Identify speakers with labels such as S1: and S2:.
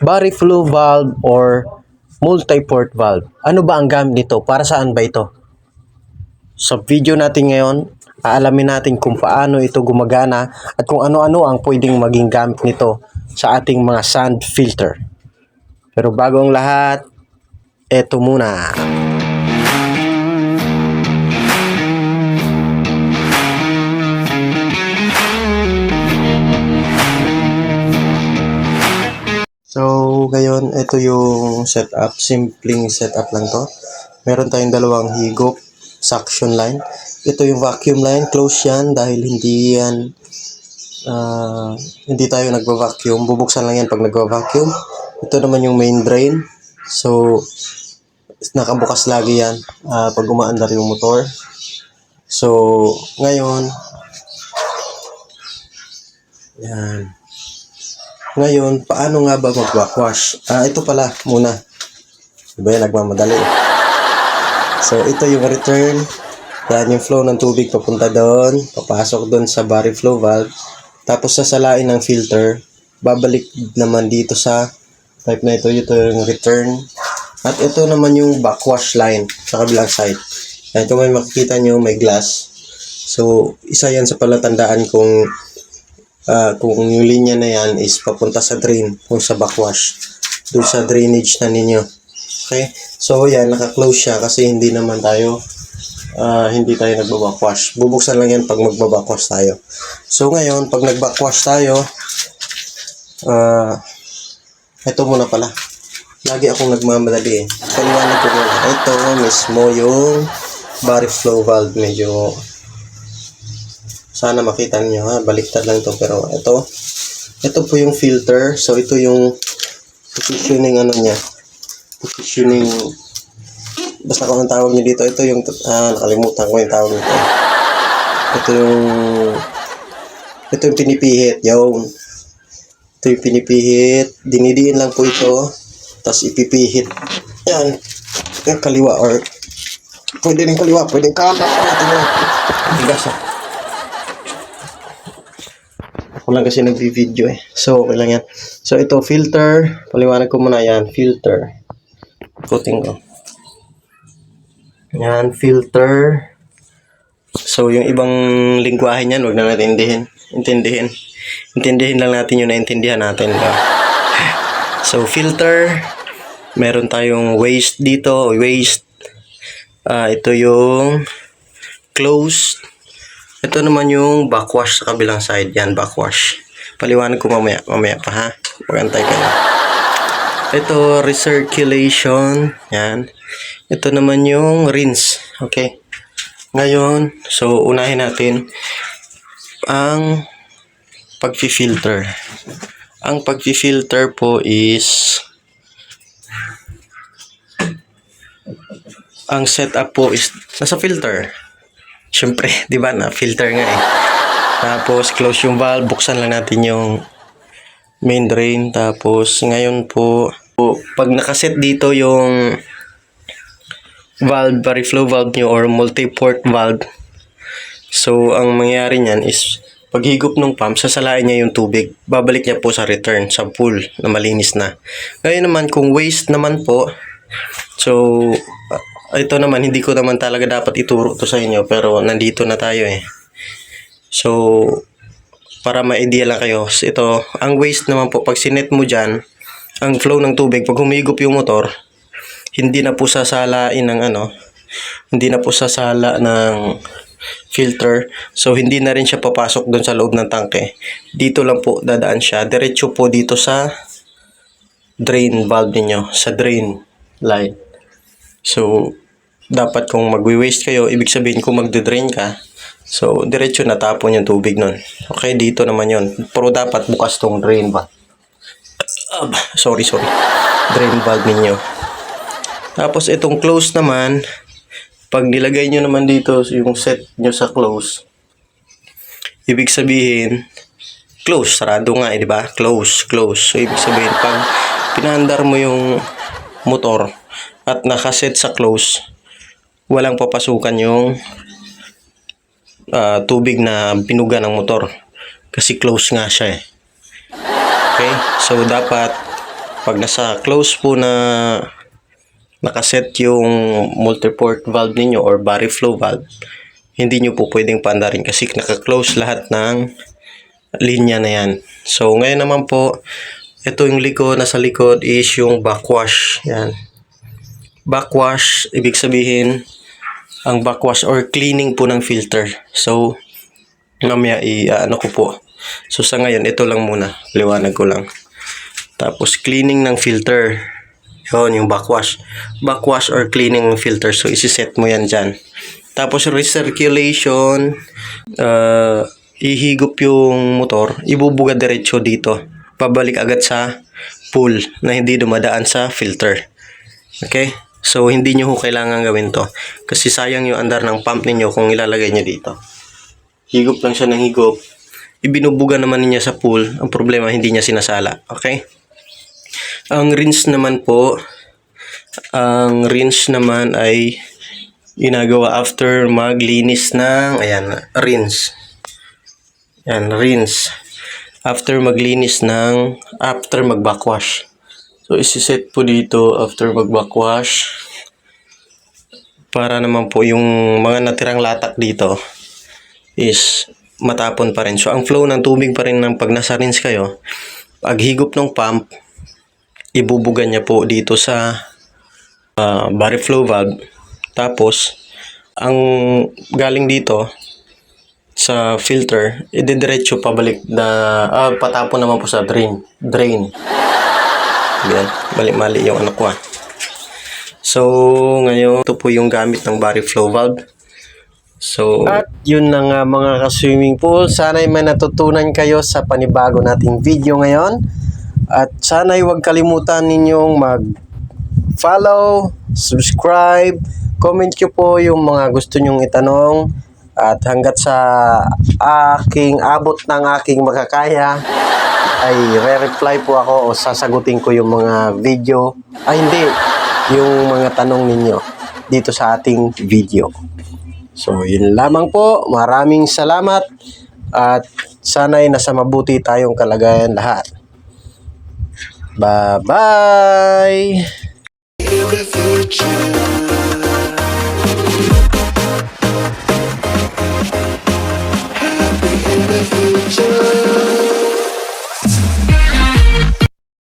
S1: Bari flow valve or multi-port valve. Ano ba ang gamit nito? Para saan ba ito? Sa video natin ngayon, aalamin natin kung paano ito gumagana at kung ano-ano ang pwedeng maging gamit nito sa ating mga sand filter. Pero bago ang lahat, eto muna. So, ngayon, ito yung setup. Simpleng setup lang to. Meron tayong dalawang higop, suction line. Ito yung vacuum line. Close yan dahil hindi tayo nagva-vacuum. Bubuksan lang yan pag nagva-vacuum. Ito naman yung main drain. So, nakabukas lagi yan pag umaandar yung motor. So, ngayon, yan. Ngayon, paano nga ba mag-backwash? Ito pala muna. Diba yan, nagmamadali. So, ito yung return. Yan yung flow ng tubig papunta doon. Papasok doon sa bari flow valve. Tapos sasalain ng filter. Babalik naman dito sa pipe na ito. Ito yung return. At ito naman yung backwash line sa kabilang side. Yan, ito may makikita nyo, may glass. So, isa yan sa palatandaan kung yung linya na yan is papunta sa drain, kung sa backwash, doon sa drainage na ninyo. Okay? So, yan, naka-close siya kasi hindi tayo nagbabackwash. Bubuksan lang yan pag magbabackwash tayo. So, ngayon, pag nagbackwash tayo, ito muna pala. Lagi akong nagmamadali eh. Paliwanag ko muna. Ito mismo yung bari flow valve. Medyo sana makita niyo ha, baliktad lang to, pero ito po yung filter. So ito yung positioning niya. Positioning, basta kung ang tawag niyo dito, ito yung nakalimutan ko yung tawag nito. Ito yung pinipihit, ito yung pinipihit, dinidiin lang po ito, tapos ipipihit. Yan, yung kaliwa, or pwede rin kaliwa, pwede kanan. Tigas ah. Ako lang kasi nagbi-video eh. So, okay lang yan. So, ito, filter. Paliwanag ko muna yan. Filter. Ikutin ko. Yan, filter. So, yung ibang lingwahe niyan, huwag na natin intindihin. Intindihin lang natin yung naintindihan natin. So, filter. Meron tayong waste dito. Waste. Ito yung closed. Ito naman yung backwash sa kabilang side. Yan, backwash. Paliwanag ko mamaya pa ha. Magantay kayo. Ito, recirculation. Yan. Ito naman yung rinse. Okay. Ngayon, so unahin natin ang pag-filter. Ang pag-filter po is ang setup po is nasa filter. Siyempre, di ba, na filter nga eh. Tapos, close yung valve. Buksan lang natin yung main drain. Tapos, ngayon po, pag nakaset dito yung valve, bari flow valve nyo or multi-port valve. So, ang mangyayari niyan is, paghigop ng pump, sasalain niya yung tubig. Babalik niya po sa return, sa pool na malinis na. Ngayon naman, kung waste naman po, so, ito naman, hindi ko naman talaga dapat ituro to sa inyo, pero nandito na tayo eh. So, para ma-idea lang kayo, ito, ang waste naman po, pag sinet mo dyan, ang flow ng tubig, pag humigop yung motor, hindi na po sasalain ng hindi na po sasala ng filter. So, hindi na rin siya papasok doon sa loob ng tangke. Dito lang po dadaan siya. Diretso po dito sa drain valve niyo, sa drain line. So, dapat kung magwi-waste kayo, ibig sabihin kung magde-drain ka, so, diretso natapon yung tubig nun. Okay, dito naman yon. Pero dapat bukas tong drain valve. Sorry. Drain valve ninyo. Tapos, itong close naman, pag nilagay nyo naman dito yung set nyo sa close, ibig sabihin, close, sarado nga eh, di ba? Close. So, ibig sabihin, pag pinaandar mo yung motor at nakaset sa close, walang papasukan yung tubig na binuga ng motor kasi close nga siya eh. Okay, so dapat pag nasa close po na nakaset yung multiport valve ninyo or body flow valve, hindi nyo po pwedeng paandarin kasi naka-close lahat ng linya na yan. So ngayon naman po, ito yung likod, nasa likod is yung backwash. Yan. Backwash, ibig sabihin, ang backwash or cleaning po ng filter. So, mamaya ano ko po. So sa ngayon, ito lang muna. Liwanag ko lang. Tapos cleaning ng filter. Yun, yung backwash. Backwash or cleaning ng filter. So isi-set mo yan dyan. Tapos recirculation, ihigop yung motor, ibubuga diretso dito. Pabalik agad sa pool na hindi dumadaan sa filter. Okay? So hindi nyo kailangan gawin to. Kasi sayang yung andar ng pump ninyo kung ilalagay nyo dito. Higop lang siya ng higop. Ibinubuga naman niya sa pool. Ang problema, hindi niya sinasala. Okay? Ang rinse naman ay ginagawa after maglinis ng, ayan, rinse. Ayan, rinse. After mag-backwash. So, isi-set po dito after mag-backwash. Para naman po yung mga natirang latak dito is matapon pa rin. So, ang flow ng tubig pa rin ng pag nasa rinse kayo, pag higop ng pump, ibubuga niya po dito sa body flow valve. Tapos, ang galing dito sa filter, idediretso pabalik na patapon naman po sa drain. Yan, mali yung ano ko. So, ngayon, ito po yung gamit ng body flow valve. So, at yun na nga mga ka-swimming pool. Sana'y may natutunan kayo sa panibago nating video ngayon. At sana'y huwag kalimutan ninyong mag-follow, subscribe, comment nyo po yung mga gusto nyong itanong. At hanggat sa abot ng aking makakaya, ay re-reply po ako o sasagutin ko yung mga video. Hindi, yung mga tanong ninyo dito sa ating video. So, yun lamang po. Maraming salamat at sana'y nasa mabuti tayong kalagayan lahat. Bye-bye!